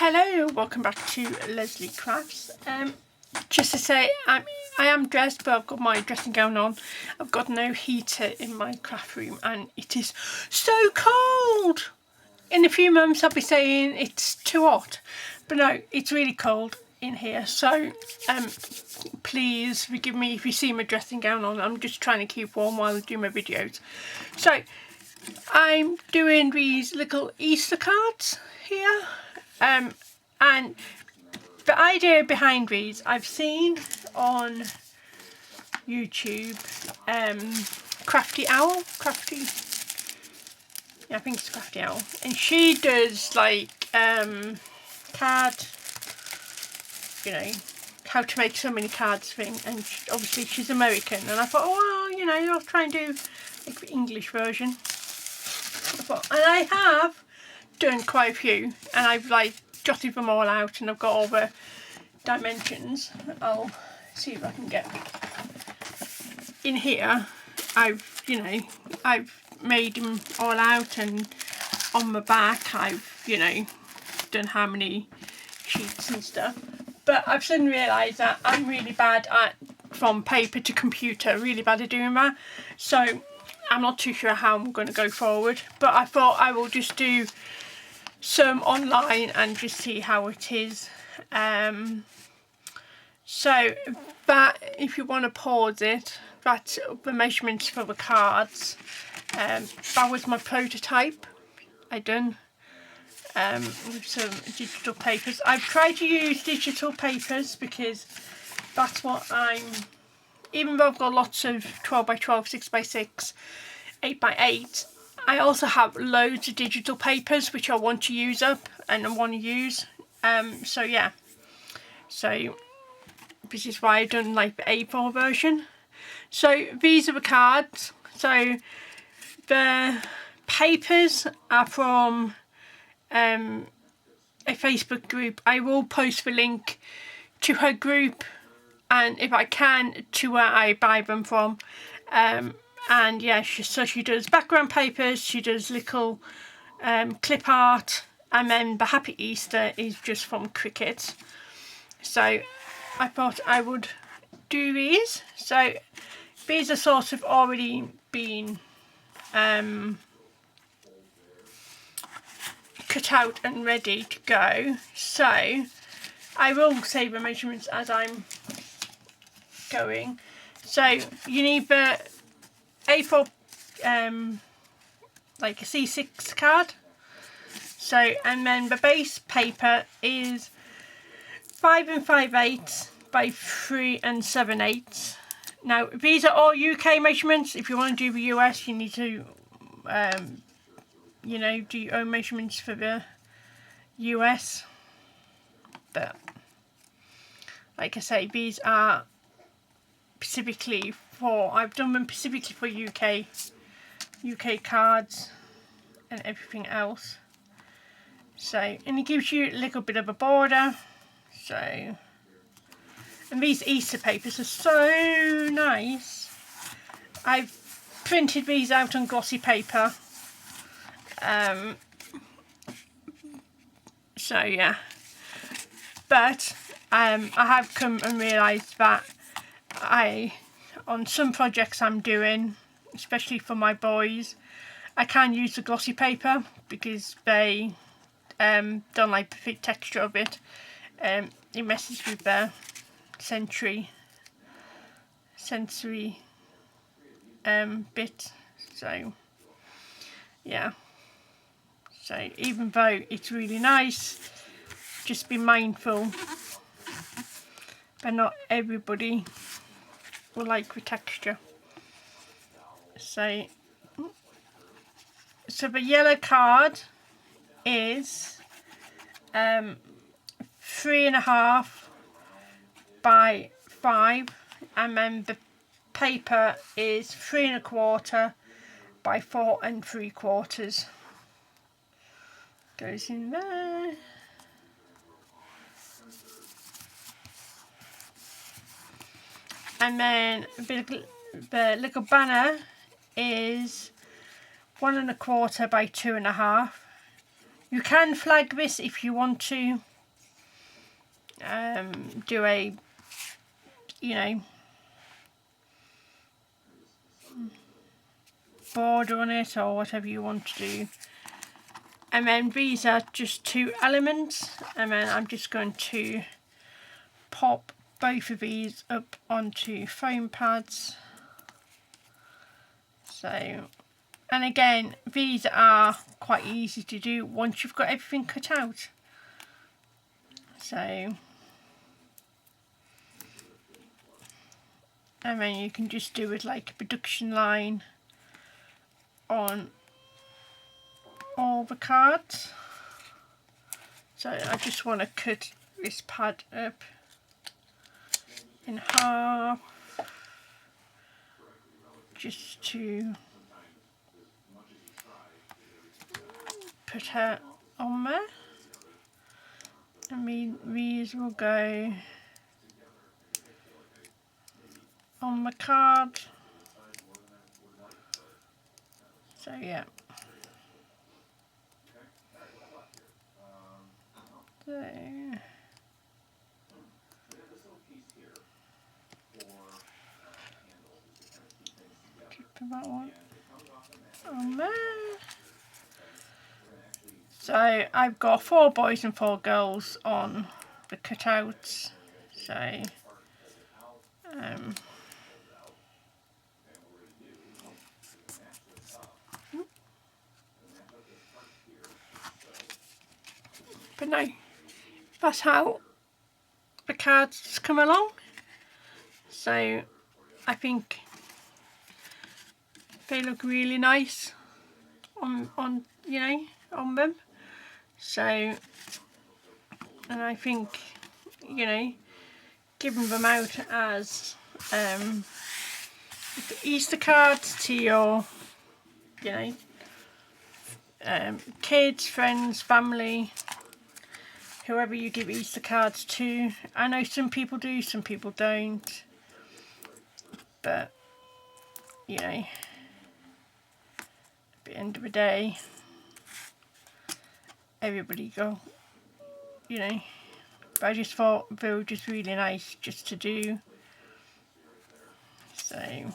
Hello, welcome back to Leslie Crafts. Just to say, I am dressed, but I've got my dressing gown on. I've got no heater in my craft room and it is so cold. In a few months I'll be saying it's too hot, but no, it's really cold in here. So please forgive me if you see my dressing gown on. I'm just trying to keep warm while I do my videos. So I'm doing these little Easter cards here. And the idea behind these I've seen on YouTube. Crafty Owl, yeah, I think it's Crafty Owl, and she does like card, you know, how to make so many cards thing, and obviously she's American, and I thought, oh well, you know, I'll try and do like the English version. And I have done quite a few, and I've like jotted them all out, and I've got all the dimensions. I'll see if I can get in here. I've made them all out, and on the back I've done how many sheets and stuff. But I've suddenly realised that I'm really bad at, from paper to computer, really bad at doing that. So I'm not too sure how I'm going to go forward, but I thought I will just do some online and just see how it is. So that, if you want to pause it, that's the measurements for the cards. That was my prototype I done with some digital papers. I've tried to use digital papers because that's what even though I've got lots of 12x12, 6x6, 8x8, I also have loads of digital papers which I want to use up and I want to use. So yeah, so this is why I've done like the A4 version. So these are the cards. So the papers are from a Facebook group. I will post the link to her group, and if I can, to where I buy them from. And yeah, so she does background papers, she does little clip art, and then the Happy Easter is just from Cricut. So I thought I would do these. So these are sort of already been cut out and ready to go. So I will say the measurements as I'm going. So you need the A4 like a C6 card. So, and then the base paper is 5 5/8 by 3 7/8. Now these are all UK measurements. If you want to do the US, you need to do your own measurements for the US. But like I say, these are specifically for, I've done them specifically for UK cards and everything else. So, and it gives you a little bit of a border. So, and these Easter papers are so nice. I've printed these out on glossy paper. So yeah, but I have come and realised that on some projects I'm doing, especially for my boys, I can use the glossy paper because they don't like the thick texture of it. It messes with their sensory bit. So yeah, so even though it's really nice, just be mindful that not everybody will like the texture. So the yellow card is 3.5 by 5, and then the paper is 3.25 by 4 3/4. Goes in there. And then the little banner is 1 1/4 by 2.5. You can flag this if you want to do a, you know, border on it or whatever you want to do. And then these are just 2 elements, and then I'm just going to pop both of these up onto foam pads. So, and again, these are quite easy to do once you've got everything cut out. So, and then you can just do it like a production line on all the cards. So I just want to cut this pad up in half, just to put her on there. I mean, these will go on the card. So yeah. So put that one on there. So I've got 4 boys and 4 girls on the cutouts. So but no, that's how the cards come along. So I think they look really nice on you know, on them. So, and I think, you know, giving them out as Easter cards to your, you know, kids, friends, family, whoever you give Easter cards to. I know some people do, some people don't, but you know, at the end of the day, everybody go, you know. But I just thought they were just really nice just to do. So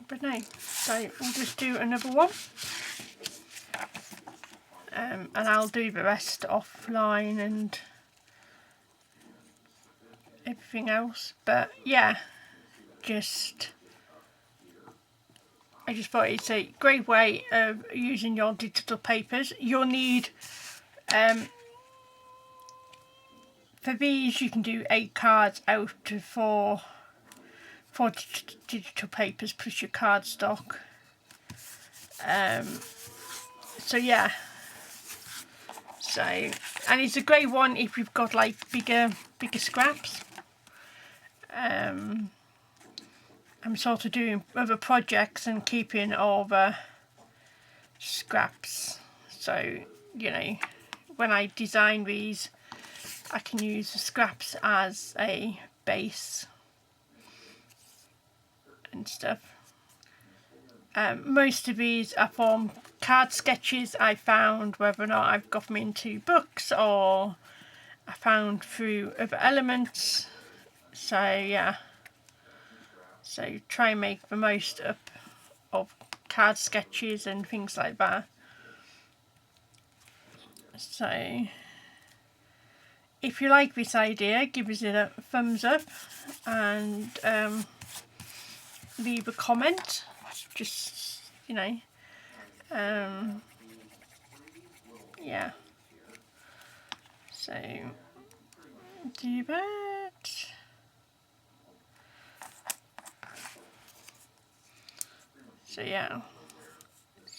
but no, so we'll just do another one, and I'll do the rest offline and everything else. But yeah, I just thought it's a great way of using your digital papers. You'll need for these you can do 8 cards out of 4 digital papers plus your cardstock. So yeah, so, and it's a great one if you've got like bigger scraps. I'm sort of doing other projects and keeping all the scraps, so you know, when I design these I can use the scraps as a base and stuff. Most of these are from card sketches I found, whether or not I've got them into books or I found through other elements. So yeah, so try and make the most of card sketches and things like that. So if you like this idea, give us a thumbs up and leave a comment, just, you know, yeah, so do that. So yeah,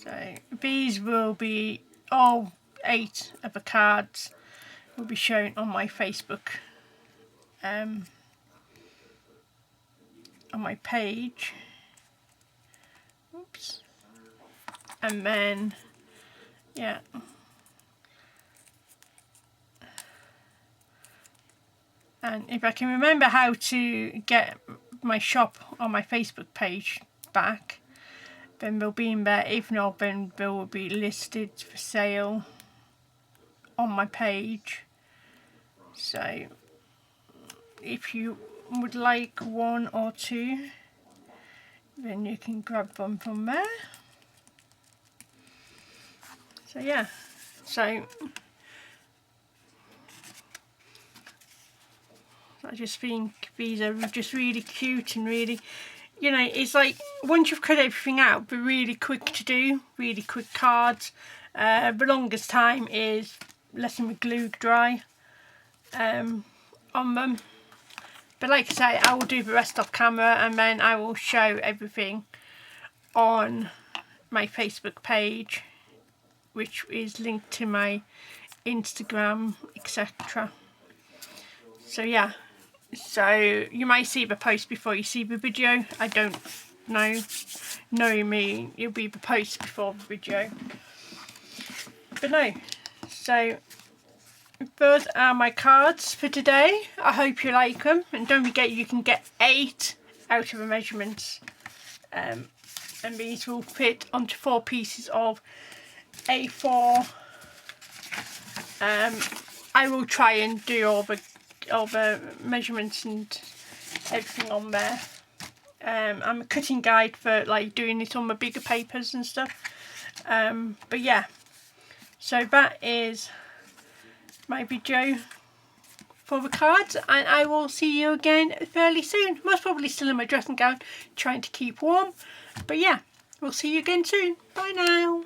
So these will be, all 8 of the cards will be shown on my Facebook, on my page. Oops. And then, yeah. And if I can remember how to get my shop on my Facebook page back, then they'll be in there. If not, then they will be listed for sale on my page. So if you would like 1 or 2, then you can grab them from there. So yeah, so I just think these are just really cute and really, you know, it's like once you've cut everything out, they're really quick to do, really quick cards. The longest time is letting the glue dry on them. But like I say, I will do the rest off camera, and then I will show everything on my Facebook page, which is linked to my Instagram, etc. So yeah. So you might see the post before you see the video. I don't know. Knowing me, it'll be the post before the video. But no. So those are my cards for today. I hope you like them. And don't forget, you can get 8 out of the measurements. And these will fit onto 4 pieces of A4. I will try and do all the measurements and everything on there. I'm a cutting guide for like doing it on my bigger papers and stuff. But yeah, so that is my video for the cards, and I will see you again fairly soon. Most probably still in my dressing gown, trying to keep warm. But yeah, we'll see you again soon. Bye now.